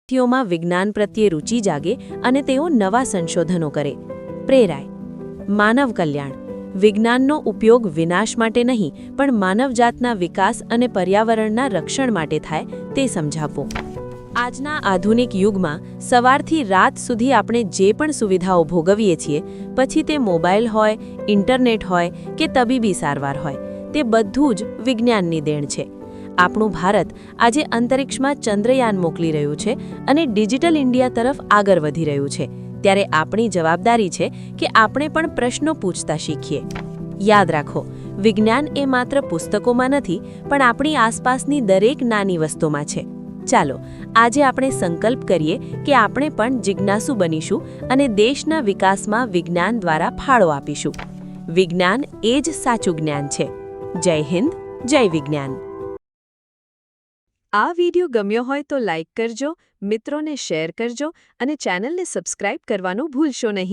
વિદ્યાર્થીઓમાં વિજ્ઞાન પ્રત્યે રુચિ જાગે અને તેઓ નવા સંશોધનો કરે. પ્રેરાય. માનવ કલ્યાણ. વિજ્ઞાનનો ઉપયોગ વિનાશ માટે નહીં પણ માનવજાતના વિકાસ અને પર્યાવરણના રક્ષણ માટે થાય તે સમજાવવો. આજના આધુનિક યુગમાં સવારથી રાત સુધી આપણે જે પણ સુવિધાઓ ભોગવીએ છીએ, પછી તે મોબાઈલ હોય, ઇન્ટરનેટ હોય કે તબીબી સારવાર હોય, તે બધું જ વિજ્ઞાનની દેણ છે. આપણું ભારત આજે અંતરિક્ષમાં ચંદ્રયાન મોકલી રહ્યું છે અને ડિજિટલ ઇન્ડિયા તરફ આગળ વધી રહ્યું છે. ત્યારે આપણી જવાબદારી છે કે આપણે પણ પ્રશ્નો પૂછતા શીખીએ. યાદ રાખો, વિજ્ઞાન એ માત્ર પુસ્તકોમાં નથી પણ આપણી આસપાસની દરેક નાની વસ્તુમાં છે. ચાલો આજે આપણે સંકલ્પ કરીએ કે આપણે પણ જિજ્ઞાસુ બનીશું અને દેશના વિકાસમાં વિજ્ઞાન દ્વારા ફાળો આપીશું. વિજ્ઞાન એ જ સાચું જ્ઞાન છે. જય હિન્દ, જય વિજ્ઞાન. આ વિડિયો ગમ્યો હોય તો લાઇક કરજો, મિત્રોને શેર કરજો અને ચેનલને સબસ્ક્રાઇબ કરવાનું ભૂલશો નહીં.